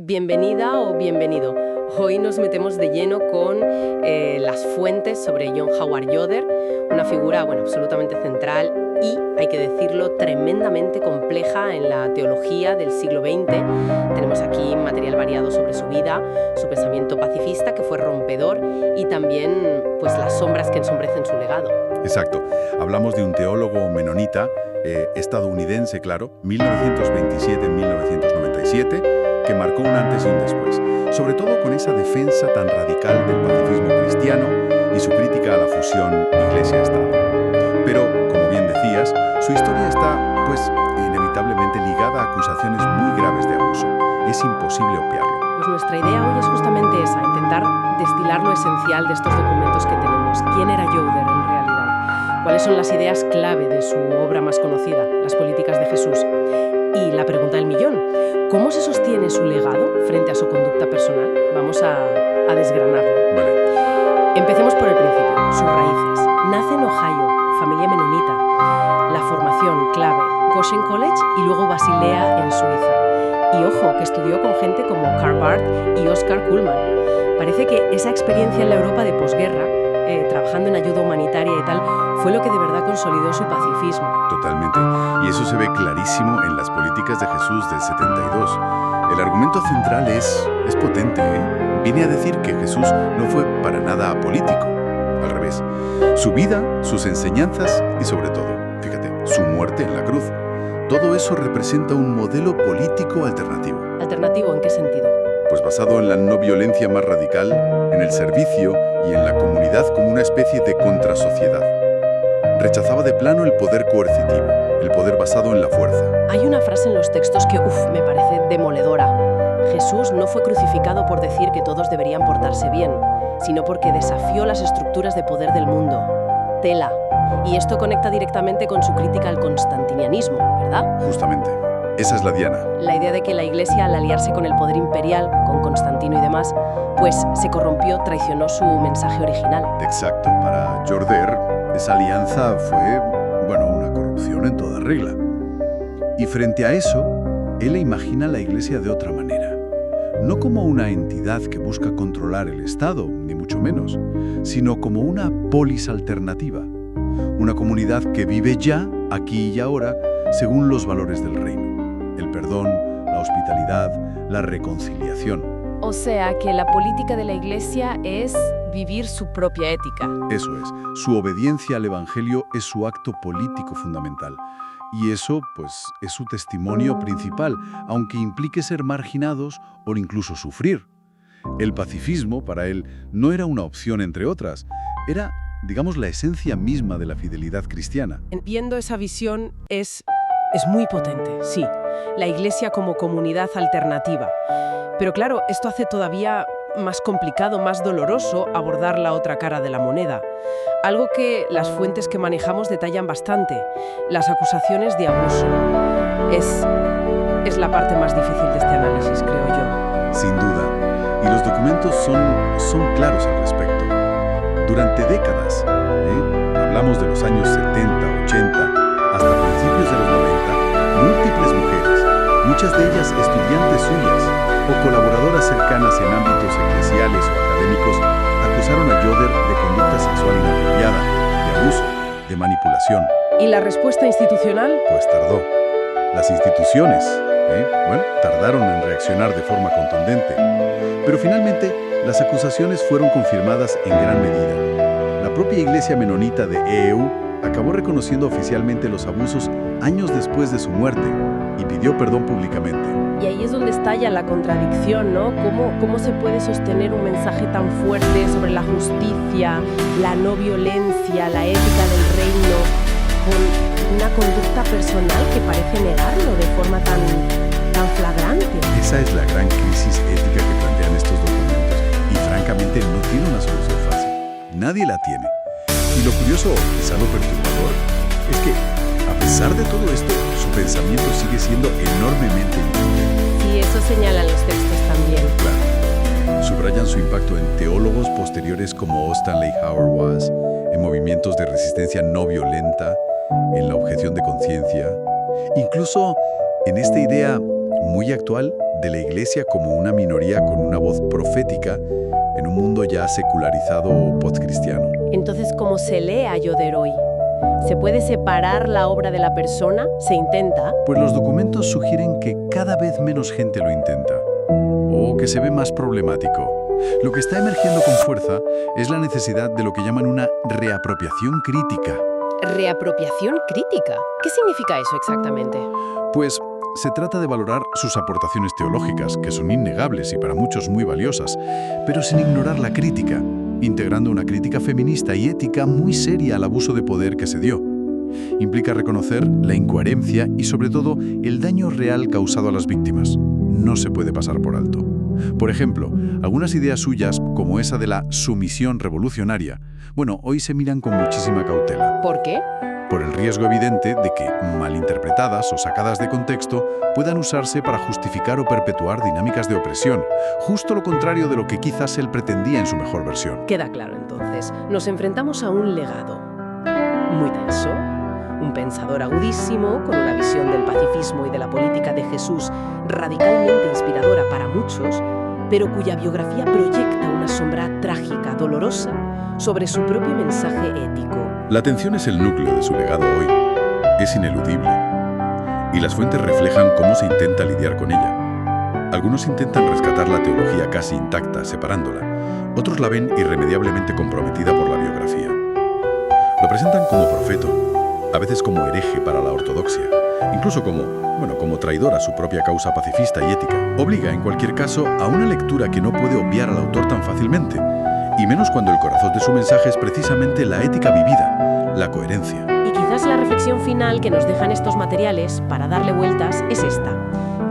Bienvenida o bienvenido. Hoy nos metemos de lleno con las fuentes sobre John Howard Yoder, una figura absolutamente central y, hay que decirlo, tremendamente compleja en la teología del siglo XX. Tenemos aquí material variado sobre su vida, su pensamiento pacifista, que fue rompedor, y también las sombras que ensombrecen su legado. Exacto. Hablamos de un teólogo menonita, estadounidense, claro, 1927-1997, que marcó un antes y un después, sobre todo con esa defensa tan radical del pacifismo cristiano y su crítica a la fusión Iglesia-Estado. Pero, como bien decías, su historia está, inevitablemente ligada a acusaciones muy graves de abuso. Es imposible obviarlo. Pues nuestra idea hoy es justamente esa, intentar destilar lo esencial de estos documentos que tenemos. ¿Quién era Yoder en realidad? ¿Cuáles son las ideas clave de su obra más conocida, las políticas de Jesús? Y la pregunta del millón, ¿cómo se sostiene su legado frente a su conducta personal? Vamos a desgranarlo. Vale. Empecemos por el principio, sus raíces. Nace en Ohio, familia menonita. La formación clave, Goshen College y luego Basilea en Suiza. Y ojo, que estudió con gente como Karl Barth y Oscar Cullmann. Parece que esa experiencia en la Europa de posguerra, trabajando en ayuda humanitaria y tal, fue lo que de verdad consolidó su pacifismo. Totalmente. Y eso se ve clarísimo en las políticas de Jesús del 72. El argumento central es potente, ¿eh? Viene a decir que Jesús no fue para nada apolítico. Al revés. Su vida, sus enseñanzas y sobre todo, fíjate, su muerte en la cruz. Todo eso representa un modelo político alternativo. ¿Alternativo en qué sentido? Pues basado en la no violencia más radical, en el servicio y en la comunidad como una especie de contrasociedad. Rechazaba de plano el poder coercitivo, el poder basado en la fuerza. Hay una frase en los textos que, me parece demoledora. Jesús no fue crucificado por decir que todos deberían portarse bien, sino porque desafió las estructuras de poder del mundo. Tela. Y esto conecta directamente con su crítica al constantinianismo, ¿verdad? Justamente. Esa es la diana. La idea de que la Iglesia, al aliarse con el poder imperial, con Constantino y demás, se corrompió, traicionó su mensaje original. Exacto. Para Yoder, esa alianza fue, una corrupción en toda regla. Y frente a eso, él imagina la Iglesia de otra manera. No como una entidad que busca controlar el Estado, ni mucho menos, sino como una polis alternativa. Una comunidad que vive ya, aquí y ahora, según los valores del reino. El perdón, la hospitalidad, la reconciliación. O sea, que la política de la Iglesia es vivir su propia ética. Eso es. Su obediencia al Evangelio es su acto político fundamental. Y eso, es su testimonio principal, aunque implique ser marginados o incluso sufrir. El pacifismo, para él, no era una opción entre otras. Era, la esencia misma de la fidelidad cristiana. Viendo esa visión es muy potente, sí. La Iglesia como comunidad alternativa. Pero claro, esto hace todavía más complicado, más doloroso abordar la otra cara de la moneda. Algo que las fuentes que manejamos detallan bastante, las acusaciones de abuso. Es la parte más difícil de este análisis, creo yo. Sin duda. Y los documentos son claros al respecto. Durante décadas, hablamos de los años 70, 80, hasta principios de los 90, múltiples mujeres, muchas de ellas estudiantes suyas o colaboradoras cercanas en ámbitos eclesiales o académicos, acusaron a Yoder de conducta sexual inapropiada, de abuso, de manipulación. ¿Y la respuesta institucional? Pues tardó. Las instituciones, tardaron en reaccionar de forma contundente. Pero finalmente, las acusaciones fueron confirmadas en gran medida. La propia Iglesia menonita de EEU acabó reconociendo oficialmente los abusos años después de su muerte y pidió perdón públicamente. Y ahí es donde estalla la contradicción, ¿no? ¿Cómo se puede sostener un mensaje tan fuerte sobre la justicia, la no violencia, la ética del reino, con una conducta personal que parece negarlo de forma tan flagrante? Esa es la gran crisis ética que plantean estos documentos y francamente no tiene una solución fácil. Nadie la tiene. Y lo curioso, quizá lo perturbador, es que, a pesar de todo esto, su pensamiento sigue siendo enormemente influyente. Sí, eso señalan los textos también. Claro. Subrayan su impacto en teólogos posteriores como O. Stanley Howard Was, en movimientos de resistencia no violenta, en la objeción de conciencia, incluso en esta idea muy actual de la Iglesia como una minoría con una voz profética en un mundo ya secularizado o postcristiano. Entonces, ¿cómo se lee a Yoder hoy? ¿Se puede separar la obra de la persona? ¿Se intenta? Pues los documentos sugieren que cada vez menos gente lo intenta, o que se ve más problemático. Lo que está emergiendo con fuerza es la necesidad de lo que llaman una reapropiación crítica. ¿Reapropiación crítica? ¿Qué significa eso exactamente? Pues se trata de valorar sus aportaciones teológicas, que son innegables y para muchos muy valiosas, pero sin ignorar la crítica, integrando una crítica feminista y ética muy seria al abuso de poder que se dio. Implica reconocer la incoherencia y, sobre todo, el daño real causado a las víctimas. No se puede pasar por alto. Por ejemplo, algunas ideas suyas, como esa de la sumisión revolucionaria, hoy se miran con muchísima cautela. ¿Por qué? Por el riesgo evidente de que, malinterpretadas o sacadas de contexto, puedan usarse para justificar o perpetuar dinámicas de opresión, justo lo contrario de lo que quizás él pretendía en su mejor versión. Queda claro entonces, nos enfrentamos a un legado muy denso, un pensador agudísimo, con una visión del pacifismo y de la política de Jesús radicalmente inspiradora para muchos, pero cuya biografía proyecta una sombra trágica, dolorosa, sobre su propio mensaje ético. La atención es el núcleo de su legado hoy. Es ineludible. Y las fuentes reflejan cómo se intenta lidiar con ella. Algunos intentan rescatar la teología casi intacta, separándola. Otros la ven irremediablemente comprometida por la biografía. Lo presentan como profeto, a veces como hereje para la ortodoxia, incluso como traidor a su propia causa pacifista y ética. Obliga, en cualquier caso, a una lectura que no puede obviar al autor tan fácilmente, y menos cuando el corazón de su mensaje es precisamente la ética vivida, la coherencia. Y quizás la reflexión final que nos dejan estos materiales para darle vueltas es esta.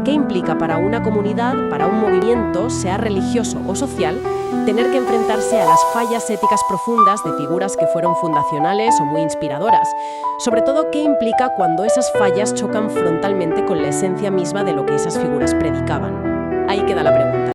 ¿Qué implica para una comunidad, para un movimiento, sea religioso o social, tener que enfrentarse a las fallas éticas profundas de figuras que fueron fundacionales o muy inspiradoras? Sobre todo, ¿qué implica cuando esas fallas chocan frontalmente con la esencia misma de lo que esas figuras predicaban? Ahí queda la pregunta.